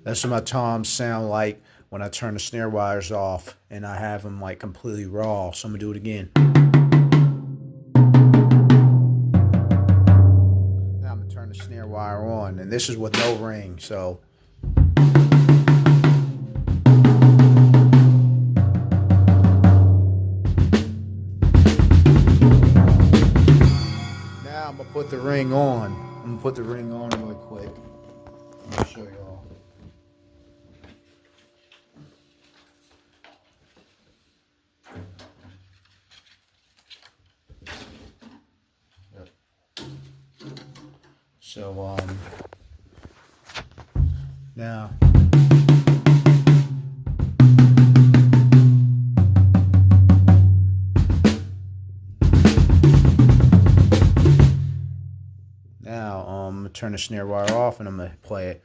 That's what my toms sound like when I turn the snare wires off and I have them like completely raw. So I'm gonna do it again. Now I'm gonna turn the snare wire on, and this is with no ring, so. Now I'm gonna put the ring on. I'm gonna put the ring on really quick. I'll show you all. Yep. So now I'm gonna turn the snare wire off and I'm gonna play it.